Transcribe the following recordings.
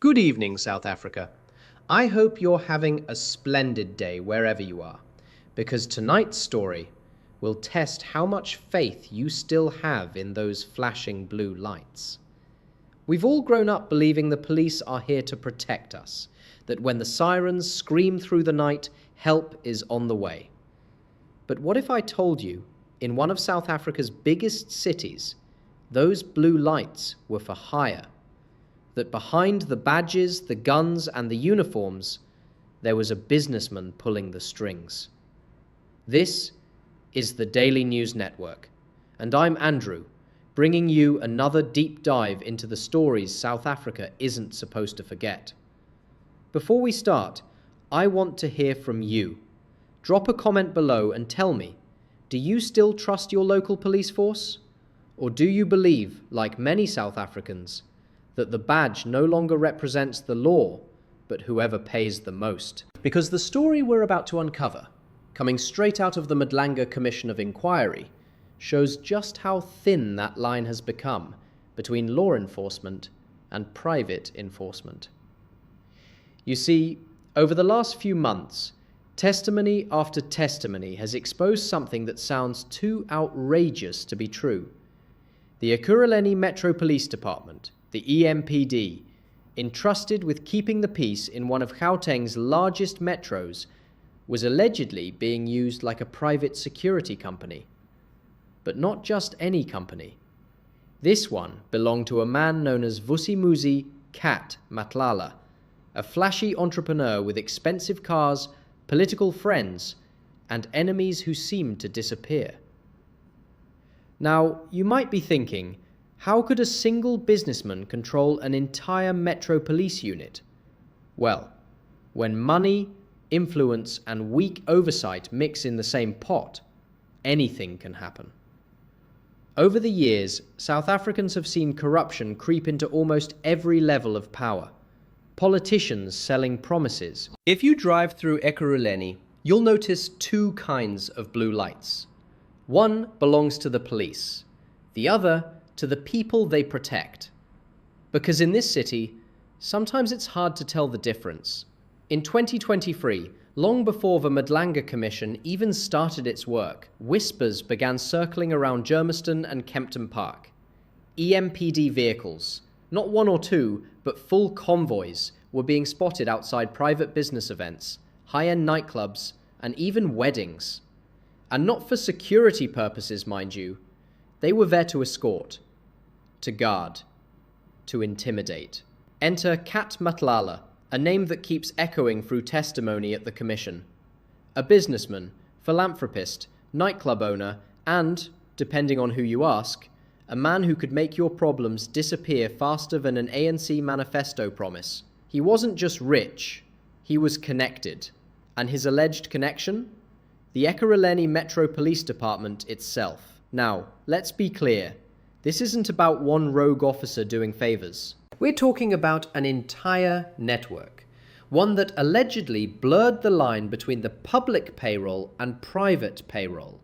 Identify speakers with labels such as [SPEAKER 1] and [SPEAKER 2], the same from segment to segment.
[SPEAKER 1] Good evening, South Africa. I hope you're having a splendid day wherever you are, because tonight's story will test how much faith you still have in those flashing blue lights. We've all grown up believing the police are here to protect us, that when the sirens scream through the night, help is on the way. But what if I told you, in one of South Africa's biggest cities, those blue lights were for hire? That behind the badges, the guns, and the uniforms, there was a businessman pulling the strings. This is the Daily News Network, and I'm Andrew, bringing you another deep dive into the stories South Africa isn't supposed to forget. Before we start, I want to hear from you. Drop a comment below and tell me, do you still trust your local police force? Or do you believe, like many South Africans, that the badge no longer represents the law, but whoever pays the most? Because the story we're about to uncover, coming straight out of the Madlanga Commission of Inquiry, shows just how thin that line has become between law enforcement and private enforcement. You see, over the last few months, testimony after testimony has exposed something that sounds too outrageous to be true. The Ekurhuleni Metro Police Department, the EMPD, entrusted with keeping the peace in one of Gauteng's largest metros, was allegedly being used like a private security company. But not just any company. This one belonged to a man known as Vusimuzi Cat Matala, a flashy entrepreneur with expensive cars, political friends, and enemies who seemed to disappear. Now, you might be thinking, how could a single businessman control an entire metro police unit? Well, when money, influence, and weak oversight mix in the same pot, anything can happen. Over the years, South Africans have seen corruption creep into almost every level of power. Politicians selling promises. If you drive through Ekurhuleni, you'll notice two kinds of blue lights. One belongs to the police, the other to the people they protect. Because in this city, sometimes it's hard to tell the difference. In 2023, long before the Madlanga Commission even started its work, whispers began circling around Germiston and Kempton Park. EMPD vehicles, not one or two, but full convoys, were being spotted outside private business events, high-end nightclubs, and even weddings. And not for security purposes, mind you. They were there to escort, to guard, to intimidate. Enter Cat Matala, a name that keeps echoing through testimony at the commission. A businessman, philanthropist, nightclub owner, and, depending on who you ask, a man who could make your problems disappear faster than an ANC manifesto promise. He wasn't just rich, he was connected. And his alleged connection? The Ekurhuleni Metro Police Department itself. Now, let's be clear. This isn't about one rogue officer doing favors. We're talking about an entire network, one that allegedly blurred the line between the public payroll and private payroll.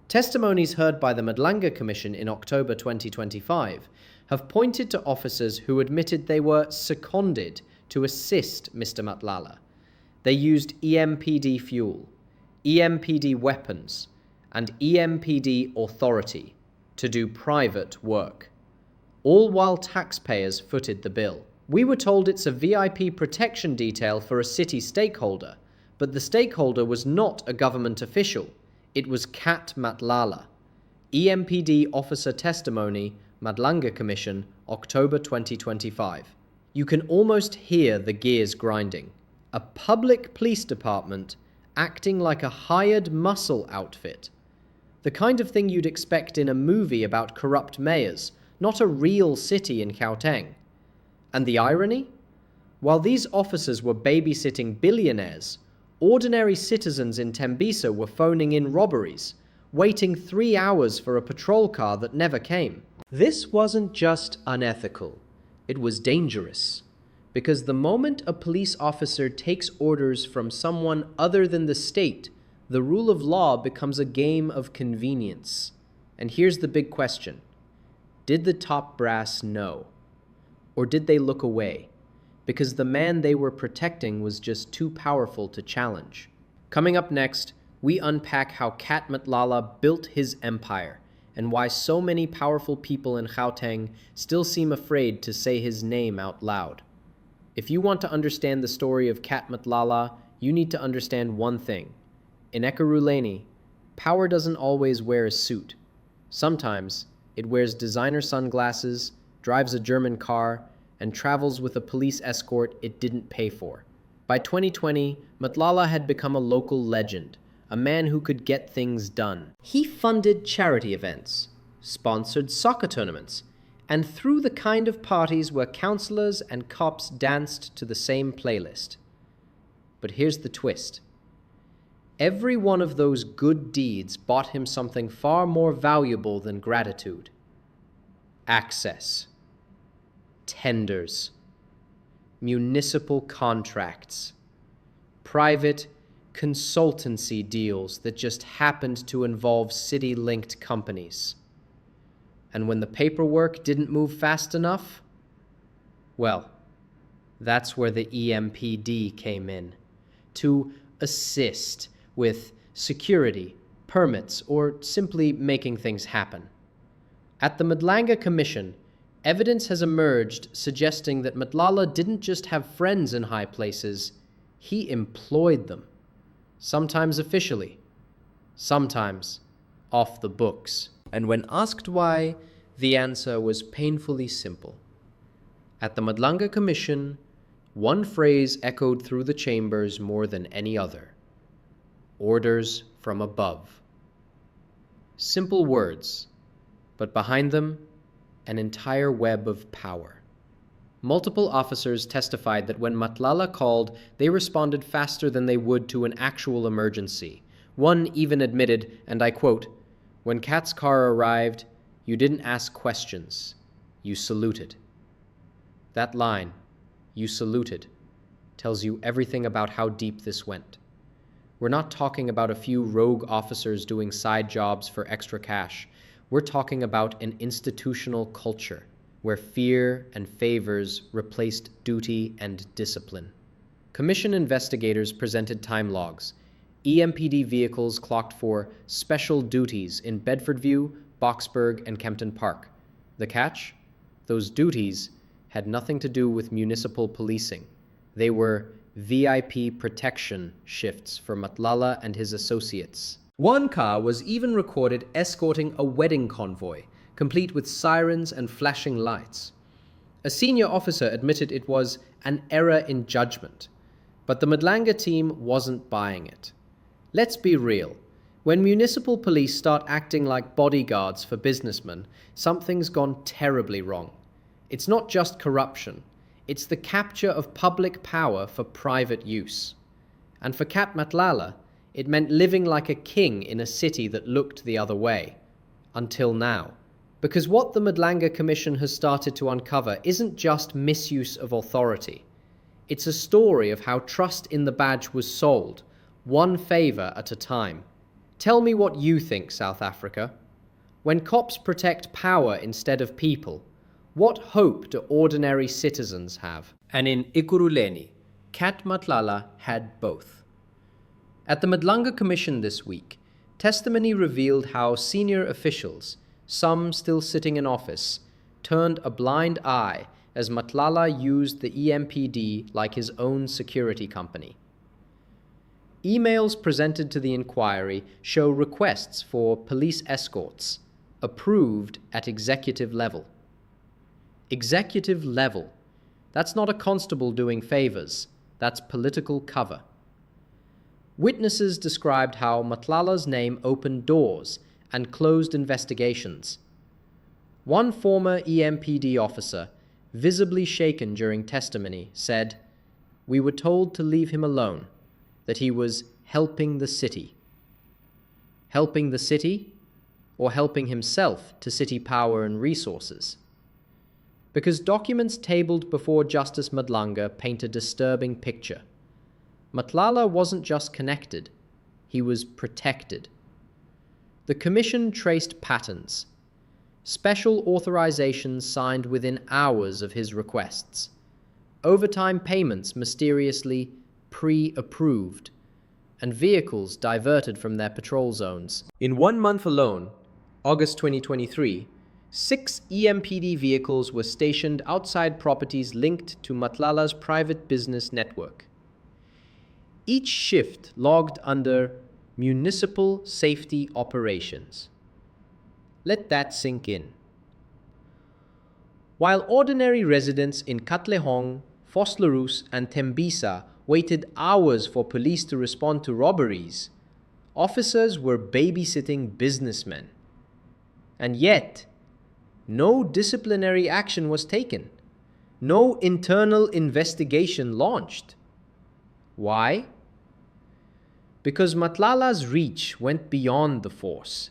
[SPEAKER 1] Testimonies heard by the Madlanga Commission in October 2025 have pointed to officers who admitted they were seconded to assist Mr. Matala. They used EMPD fuel, EMPD weapons, and EMPD authority to do private work, all while taxpayers footed the bill. We were told it's a VIP protection detail for a city stakeholder, but the stakeholder was not a government official. It was Cat Matala. EMPD officer testimony, Madlanga Commission, October 2025. You can almost hear the gears grinding. A public police department acting like a hired muscle outfit. The kind of thing you'd expect in a movie about corrupt mayors, not a real city in Gauteng. And the irony? While these officers were babysitting billionaires, ordinary citizens in Tembisa were phoning in robberies, waiting 3 hours for a patrol car that never came. This wasn't just unethical, it was dangerous. Because the moment a police officer takes orders from someone other than the state, the rule of law becomes a game of convenience. And here's the big question. Did the top brass know? Or did they look away? because the man they were protecting was just too powerful to challenge. Coming up next, we unpack how Cat Matala built his empire and why so many powerful people in Gauteng still seem afraid to say his name out loud. If you want to understand the story of Cat Matala, you need to understand one thing. In Ekurhuleni, power doesn't always wear a suit. Sometimes it wears designer sunglasses, drives a German car, and travels with a police escort it didn't pay for. By 2020, Matlala had become a local legend, a man who could get things done. He funded charity events, sponsored soccer tournaments, and threw the kind of parties where councillors and cops danced to the same playlist. But here's the twist. Every one of those good deeds bought him something far more valuable than gratitude. Access. Tenders. Municipal contracts. Private consultancy deals that just happened to involve city-linked companies. And when the paperwork didn't move fast enough, well, that's where the EMPD came in, to assist with security, permits, or simply making things happen. At the Madlanga Commission, evidence has emerged suggesting that Matlala didn't just have friends in high places, he employed them. Sometimes officially, sometimes off the books. And when asked why, the answer was painfully simple. At the Madlanga Commission, one phrase echoed through the chambers more than any other. Orders from above. Simple words, but behind them, an entire web of power. Multiple officers testified that when Matlala called, they responded faster than they would to an actual emergency. One even admitted, and I quote, "When Cat's car arrived, you didn't ask questions, you saluted." That line, "you saluted," tells you everything about how deep this went. We're not talking about a few rogue officers doing side jobs for extra cash. We're talking about an institutional culture where fear and favors replaced duty and discipline. Commission investigators presented time logs. EMPD vehicles clocked for special duties in Bedfordview, Boxburg, and Kempton Park. The catch? Those duties had nothing to do with municipal policing. They were VIP protection shifts for Matlala and his associates. One car was even recorded escorting a wedding convoy, complete with sirens and flashing lights. A senior officer admitted it was an error in judgment, but the Madlanga team wasn't buying it. Let's be real. When municipal police start acting like bodyguards for businessmen, something's gone terribly wrong. It's not just corruption. It's the capture of public power for private use. And for Cat Matlala, it meant living like a king in a city that looked the other way. Until now. Because what the Madlanga Commission has started to uncover isn't just misuse of authority. It's a story of how trust in the badge was sold, one favor at a time. Tell me what you think, South Africa. When cops protect power instead of people, what hope do ordinary citizens have? And in Ekurhuleni, Cat Matlala had both. At the Madlanga Commission this week, testimony revealed how senior officials, some still sitting in office, turned a blind eye as Matlala used the EMPD like his own security company. Emails presented to the inquiry show requests for police escorts, approved at executive level. Executive level. That's not a constable doing favors, that's political cover. Witnesses described how Matlala's name opened doors and closed investigations. One former EMPD officer, visibly shaken during testimony, said, "We were told to leave him alone, that he was helping the city." Helping the city, or helping himself to city power and resources? Because documents tabled before Justice Madlanga paint a disturbing picture. Matlala wasn't just connected, he was protected. The commission traced patterns. Special authorizations signed within hours of his requests. overtime payments mysteriously pre-approved, and vehicles diverted from their patrol zones. In 1 month alone, August 2023, 6 EMPD vehicles were stationed outside properties linked to Matlala's private business network. Each shift logged under Municipal Safety Operations. Let that sink in. While ordinary residents in Katlehong, Vosloorus, and Tembisa waited hours for police to respond to robberies, officers were babysitting businessmen. And yet, no disciplinary action was taken. No internal investigation launched. Why? Because Matlala's reach went beyond the force.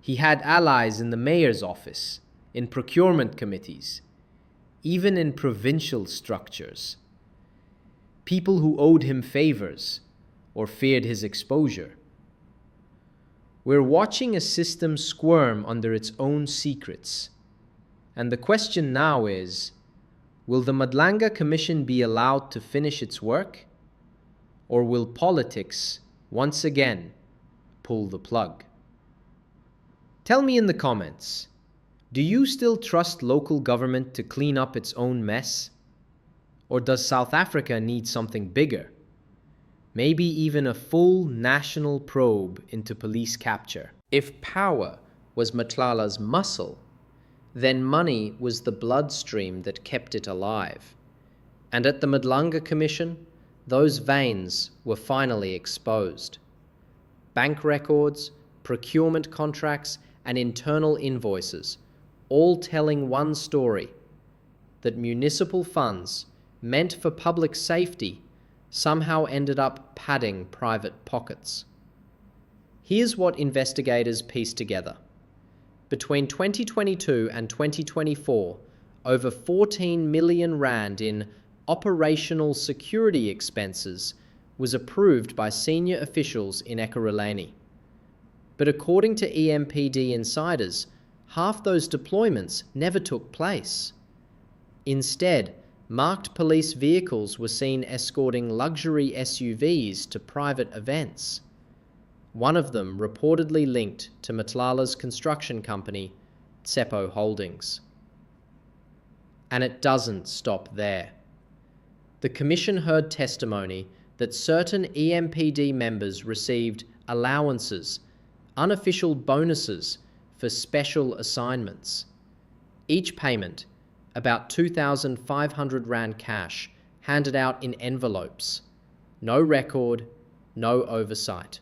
[SPEAKER 1] He had allies in the mayor's office, in procurement committees, even in provincial structures. People who owed him favors or feared his exposure. We're watching a system squirm under its own secrets. And the question now is, will the Madlanga Commission be allowed to finish its work? Or will politics, once again, pull the plug? Tell me in the comments, do you still trust local government to clean up its own mess? Or does South Africa need something bigger? Maybe even a full national probe into police capture. If power was Matlala's muscle, then money was the bloodstream that kept it alive. And at the Madlanga Commission, those veins were finally exposed. Bank records, procurement contracts, and internal invoices, all telling one story, that municipal funds meant for public safety somehow ended up padding private pockets. Here's what investigators pieced together. Between 2022 and 2024, over 14 million rand in operational security expenses was approved by senior officials in Ekurhuleni. But according to EMPD insiders, half those deployments never took place. Instead, marked police vehicles were seen escorting luxury SUVs to private events. One of them reportedly linked to Matlala's construction company, Tsepo Holdings. And it doesn't stop there. The commission heard testimony that certain EMPD members received allowances, unofficial bonuses for special assignments. Each payment, about 2,500 rand cash, handed out in envelopes. No record, no oversight.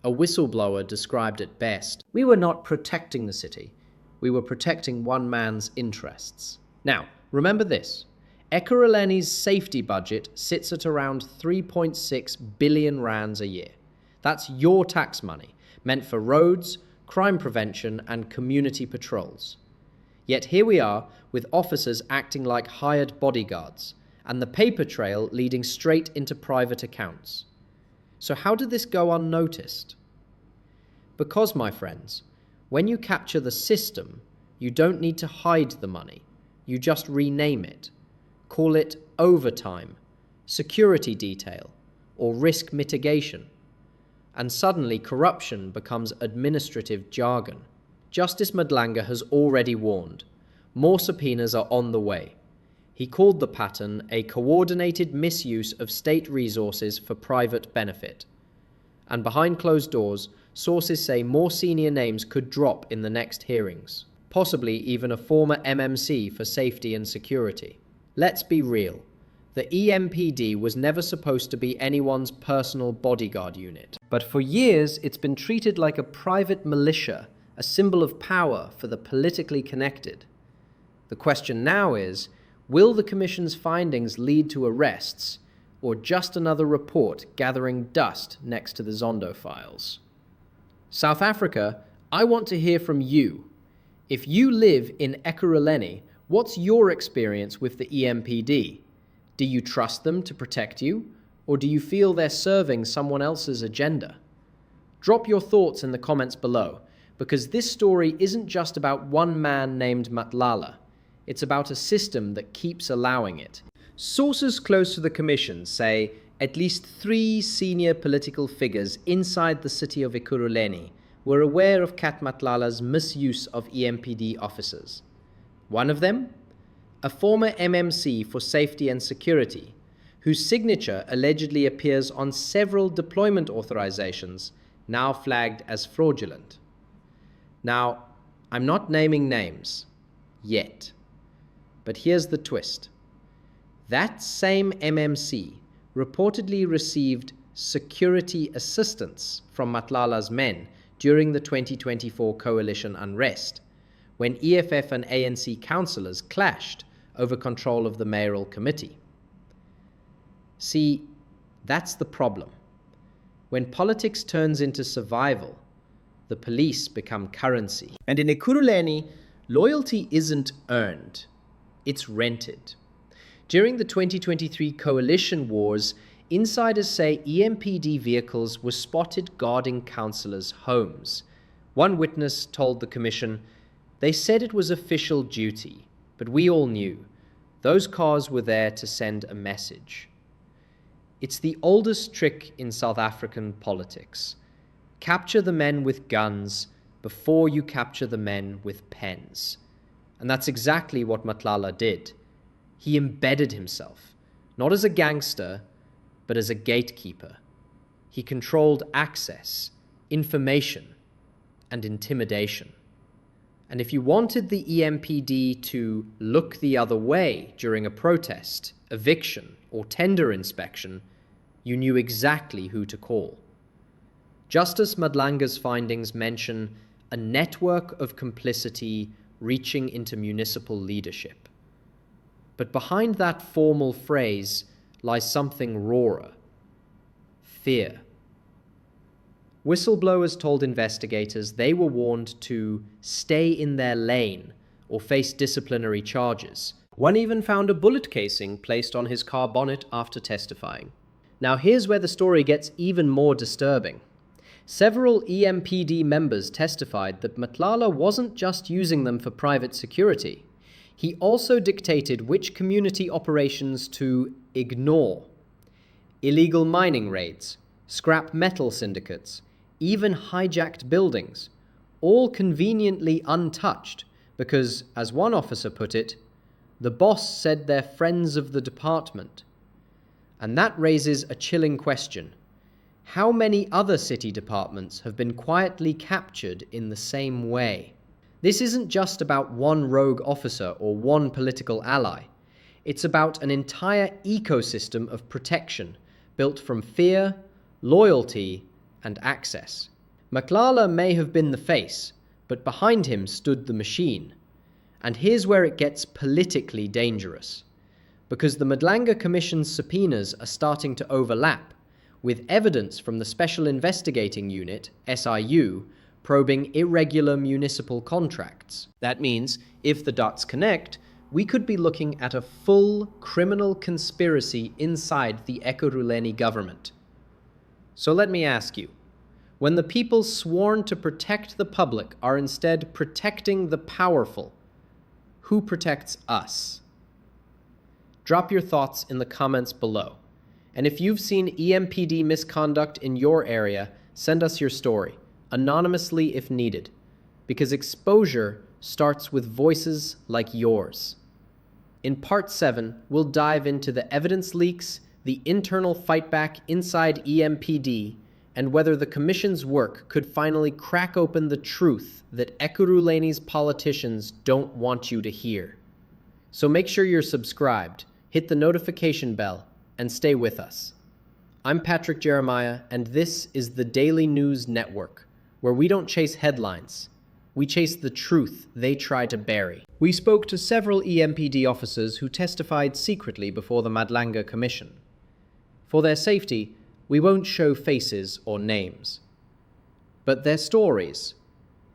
[SPEAKER 1] A whistleblower described it best. We were not protecting the city. We were protecting one man's interests. Now, remember this. Ekurhuleni's safety budget sits at around 3.6 billion rands a year. That's your tax money, meant for roads, crime prevention, and community patrols. Yet here we are, with officers acting like hired bodyguards, and the paper trail leading straight into private accounts. So how did this go unnoticed? Because, my friends, when you capture the system, you don't need to hide the money. You just rename it. Call it overtime, security detail, or risk mitigation. And suddenly corruption becomes administrative jargon. Justice Madlanga has already warned. More subpoenas are on the way. He called the pattern a coordinated misuse of state resources for private benefit. And behind closed doors, sources say more senior names could drop in the next hearings, possibly even a former MMC for safety and security. Let's be real. The EMPD was never supposed to be anyone's personal bodyguard unit. But for years, it's been treated like a private militia, a symbol of power for the politically connected. The question now is, will the Commission's findings lead to arrests, or just another report gathering dust next to the Zondo files? South Africa, I want to hear from you. If you live in Ekurhuleni, what's your experience with the EMPD? Do you trust them to protect you, or do you feel they're serving someone else's agenda? Drop your thoughts in the comments below, because this story isn't just about one man named Matlala. It's about a system that keeps allowing it. Sources close to the commission say at least 3 senior political figures inside the city of Ekurhuleni were aware of Cat Matlala's misuse of EMPD officers. One of them, a former MMC for Safety and Security, whose signature allegedly appears on several deployment authorizations, now flagged as fraudulent. Now, I'm not naming names, yet. But here's the twist. That same MMC reportedly received security assistance from Matlala's men during the 2024 coalition unrest, when EFF and ANC councillors clashed over control of the mayoral committee. See, that's the problem. When politics turns into survival, the police become currency. And in Ekurhuleni, loyalty isn't earned, it's rented. During the 2023 coalition wars, insiders say EMPD vehicles were spotted guarding councillors' homes. One witness told the commission, "They said it was official duty, but we all knew. Those cars were there to send a message." It's the oldest trick in South African politics. Capture the men with guns before you capture the men with pens. And that's exactly what Matlala did. He embedded himself, not as a gangster, but as a gatekeeper. He controlled access, information, and intimidation. And if you wanted the EMPD to look the other way during a protest, eviction, or tender inspection, you knew exactly who to call. Justice Madlanga's findings mention a network of complicity reaching into municipal leadership. But behind that formal phrase lies something rawer: fear. Whistleblowers told investigators they were warned to stay in their lane or face disciplinary charges. One even found a bullet casing placed on his car bonnet after testifying. Now here's where the story gets even more disturbing. Several EMPD members testified that Matlala wasn't just using them for private security. He also dictated which community operations to ignore. Illegal mining raids, scrap metal syndicates, even hijacked buildings, all conveniently untouched because, as one officer put it, the boss said they're friends of the department. And that raises a chilling question. How many other city departments have been quietly captured in the same way? This isn't just about one rogue officer or one political ally. It's about an entire ecosystem of protection built from fear, loyalty, and access. Matlala may have been the face, but behind him stood the machine. And here's where it gets politically dangerous. Because the Madlanga Commission's subpoenas are starting to overlap, with evidence from the Special Investigating Unit, SIU, probing irregular municipal contracts. That means, if the dots connect, we could be looking at a full criminal conspiracy inside the Ekurhuleni government. So let me ask you, when the people sworn to protect the public are instead protecting the powerful, who protects us? Drop your thoughts in the comments below. And if you've seen EMPD misconduct in your area, send us your story, anonymously if needed, because exposure starts with voices like yours. In Part 7, we'll dive into the evidence leaks, the internal fightback inside EMPD, and whether the Commission's work could finally crack open the truth that Ekurhuleni's politicians don't want you to hear. So make sure you're subscribed, hit the notification bell, and stay with us. I'm Patrick Jeremiah, and this is the Daily News Network, where we don't chase headlines. We chase the truth they try to bury. We spoke to several EMPD officers who testified secretly before the Madlanga Commission. For their safety, we won't show faces or names. But their stories,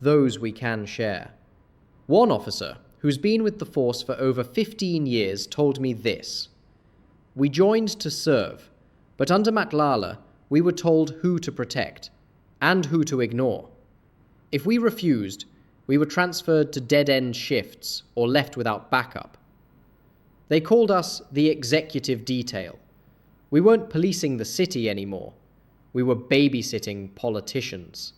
[SPEAKER 1] those we can share. One officer, who's been with the force for over 15 years, told me this: "We joined to serve, but under Matlala, we were told who to protect and who to ignore. If we refused, we were transferred to dead-end shifts or left without backup. They called us the executive detail. We weren't policing the city anymore. We were babysitting politicians.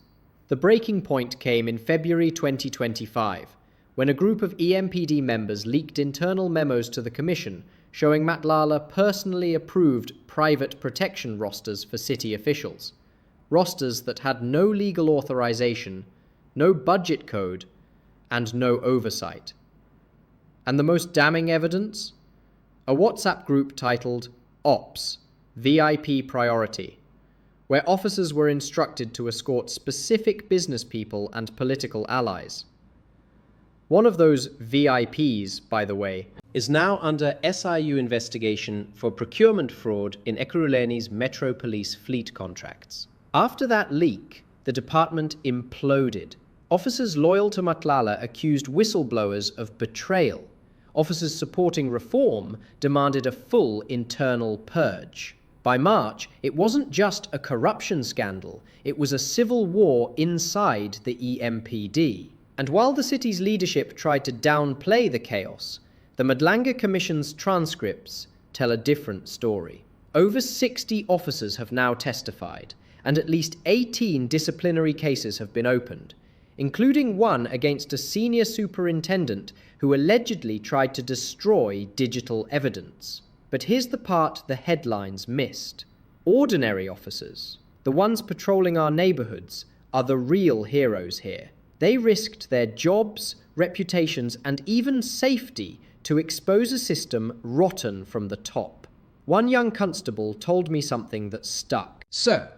[SPEAKER 1] The breaking point came in February 2025, when a group of EMPD members leaked internal memos to the Commission showing Matlala personally approved private protection rosters for city officials. Rosters that had no legal authorization, no budget code, and no oversight. And the most damning evidence? A WhatsApp group titled Ops, VIP Priority, where officers were instructed to escort specific business people and political allies. One of those VIPs, by the way, is now under SIU investigation for procurement fraud in Ekurhuleni's Metro Police fleet contracts. After that leak, the department imploded. Officers loyal to Matlala accused whistleblowers of betrayal. Officers supporting reform demanded a full internal purge. By March, it wasn't just a corruption scandal, it was a civil war inside the EMPD. And while the city's leadership tried to downplay the chaos, the Madlanga Commission's transcripts tell a different story. Over 60 officers have now testified, and at least 18 disciplinary cases have been opened, including one against a senior superintendent who allegedly tried to destroy digital evidence. But here's the part the headlines missed. Ordinary officers, the ones patrolling our neighborhoods, are the real heroes here. They risked their jobs, reputations, and even safety to expose a system rotten from the top. One young constable told me something that stuck. "Sir,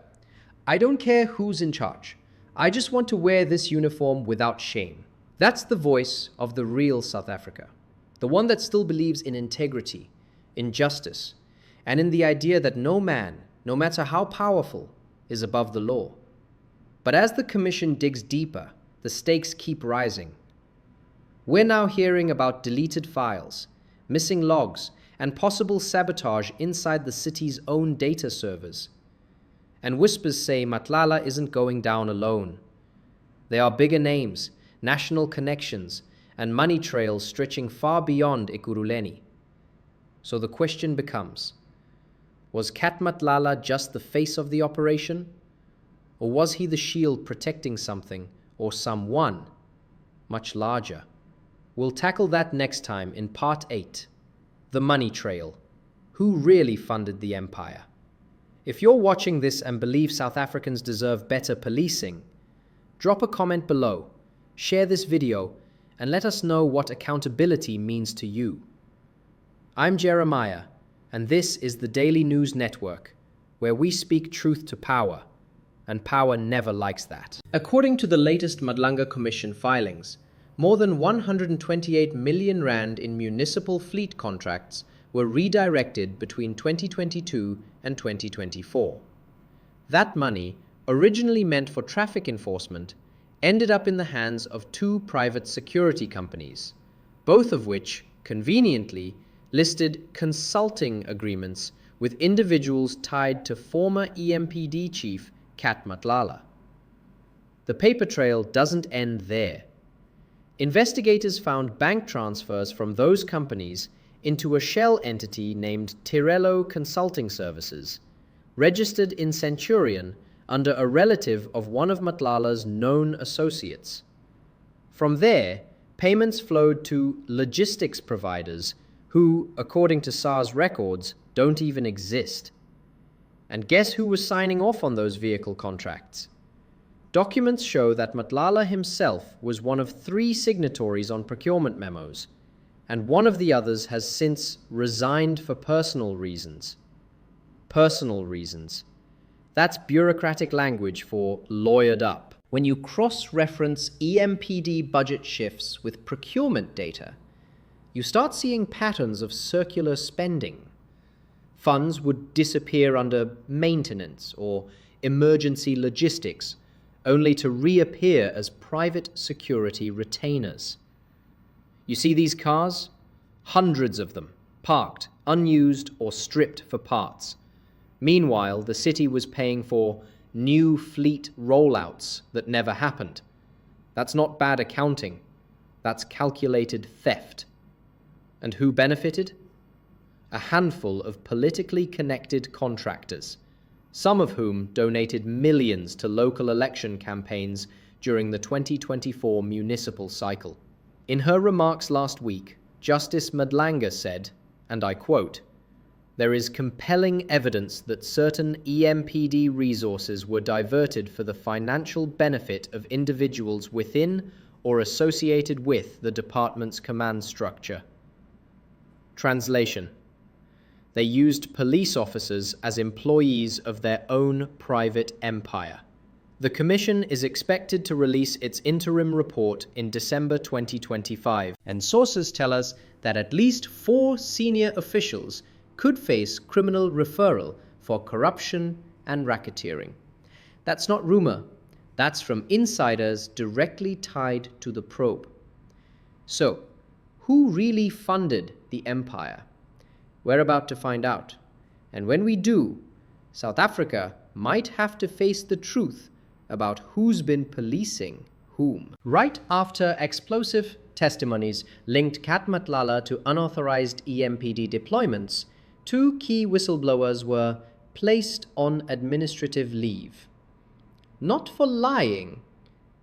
[SPEAKER 1] I don't care who's in charge. I just want to wear this uniform without shame." That's the voice of the real South Africa. The one that still believes in integrity, in justice, and in the idea that no man, no matter how powerful, is above the law. But as the Commission digs deeper, the stakes keep rising. We're now hearing about deleted files, missing logs, and possible sabotage inside the city's own data servers. And whispers say Matlala isn't going down alone. There are bigger names, national connections, and money trails stretching far beyond Ekurhuleni. So the question becomes, was Cat Matala just the face of the operation? Or was he the shield protecting something or someone much larger? We'll tackle that next time in Part 8, The Money Trail. Who really funded the empire? If you're watching this and believe South Africans deserve better policing, drop a comment below, share this video, and let us know what accountability means to you. I'm Jeremiah, and this is the Daily News Network, where we speak truth to power, and power never likes that. According to the latest Madlanga Commission filings, more than 128 million rand in municipal fleet contracts were redirected between 2022 and 2024. That money, originally meant for traffic enforcement, ended up in the hands of two private security companies, both of which, conveniently, listed consulting agreements with individuals tied to former EMPD chief Cat Matala. The paper trail doesn't end there. Investigators found bank transfers from those companies into a shell entity named Tirello Consulting Services, registered in Centurion under a relative of one of Matlala's known associates. From there, payments flowed to logistics providers who, according to SARS records, don't even exist. And guess who was signing off on those vehicle contracts? Documents show that Matlala himself was one of 3 signatories on procurement memos, and one of the others has since resigned for personal reasons. Personal reasons. That's bureaucratic language for lawyered up. When you cross-reference EMPD budget shifts with procurement data, you start seeing patterns of circular spending. Funds would disappear under maintenance or emergency logistics, only to reappear as private security retainers. You see these cars? Hundreds of them, parked, unused, or stripped for parts. Meanwhile, the city was paying for new fleet rollouts that never happened. That's not bad accounting. That's calculated theft. And who benefited? a handful of politically connected contractors, some of whom donated millions to local election campaigns during the 2024 municipal cycle. In her remarks last week, Justice Madlanga said, and I quote, "There is compelling evidence that certain EMPD resources were diverted for the financial benefit of individuals within or associated with the department's command structure." Translation: they used police officers as employees of their own private empire. The Commission is expected to release its interim report in December 2025, and sources tell us that at least 4 senior officials could face criminal referral for corruption and racketeering. That's not rumor. That's from insiders directly tied to the probe. So, who really funded the empire? We're about to find out. And when we do, South Africa might have to face the truth about who's been policing whom. Right after explosive testimonies linked Cat Matala to unauthorized EMPD deployments, 2 key whistleblowers were placed on administrative leave. Not for lying,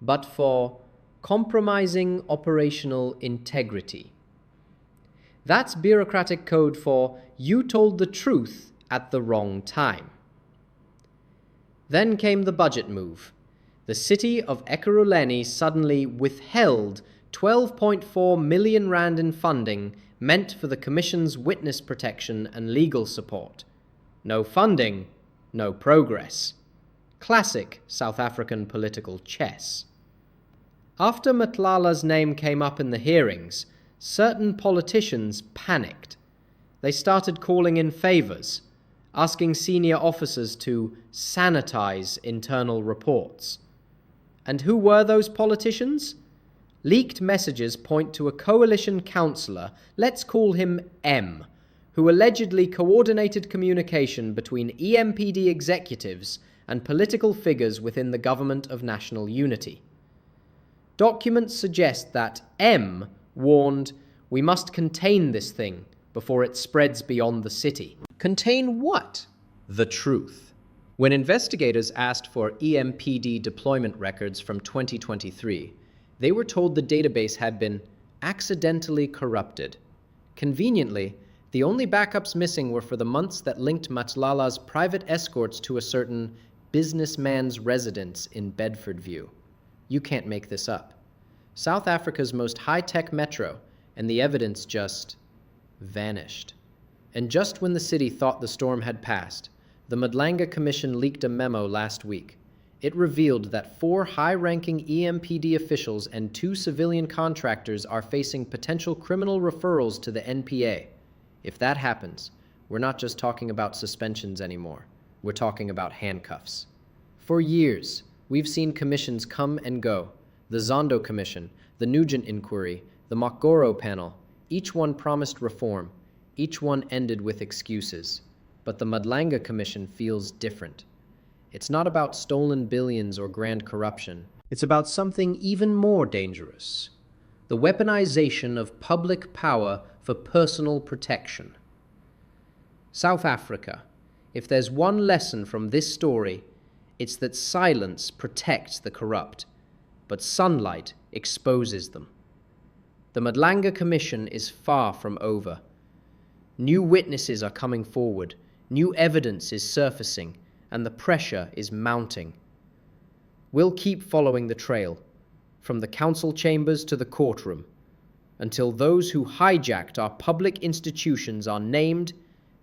[SPEAKER 1] but for compromising operational integrity. That's bureaucratic code for you told the truth at the wrong time. Then came the budget move. The city of Ekurhuleni suddenly withheld 12.4 million rand in funding meant for the Commission's witness protection and legal support. No funding, no progress. Classic South African political chess. After Matlala's name came up in the hearings, certain politicians panicked. They started calling in favors, asking senior officers to sanitize internal reports. And who were those politicians? Leaked messages point to a coalition councillor, let's call him M, who allegedly coordinated communication between EMPD executives and political figures within the Government of National Unity. Documents suggest that M warned, "We must contain this thing before it spreads beyond the city." Contain what? The truth. When investigators asked for EMPD deployment records from 2023, they were told the database had been accidentally corrupted. Conveniently, the only backups missing were for the months that linked Matlala's private escorts to a certain businessman's residence in Bedfordview. You can't make this up. South Africa's most high-tech metro, and the evidence just vanished. And just when the city thought the storm had passed, the Madlanga Commission leaked a memo last week. It revealed that 4 high-ranking EMPD officials and 2 civilian contractors are facing potential criminal referrals to the NPA. If that happens, we're not just talking about suspensions anymore. We're talking about handcuffs. For years, we've seen commissions come and go. The Zondo Commission, the Nugent Inquiry, the Makgoro Panel. Each one promised reform. Each one ended with excuses. But the Madlanga Commission feels different. It's not about stolen billions or grand corruption. It's about something even more dangerous. The weaponization of public power for personal protection. South Africa, if there's one lesson from this story, it's that silence protects the corrupt, but sunlight exposes them. The Madlanga Commission is far from over. New witnesses are coming forward, new evidence is surfacing, and the pressure is mounting. We'll keep following the trail, from the council chambers to the courtroom, until those who hijacked our public institutions are named,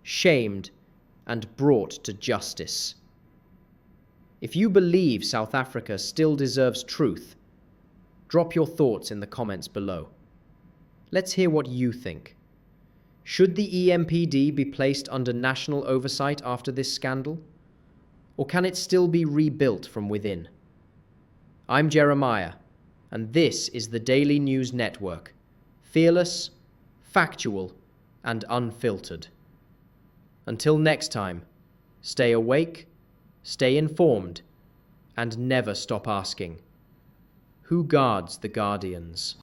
[SPEAKER 1] shamed, and brought to justice. If you believe South Africa still deserves truth, drop your thoughts in the comments below. Let's hear what you think. Should the EMPD be placed under national oversight after this scandal? Or can it still be rebuilt from within? I'm Jeremiah, and this is the Daily News Network. Fearless, factual, and unfiltered. Until next time, stay awake, stay informed, and never stop asking, who guards the guardians?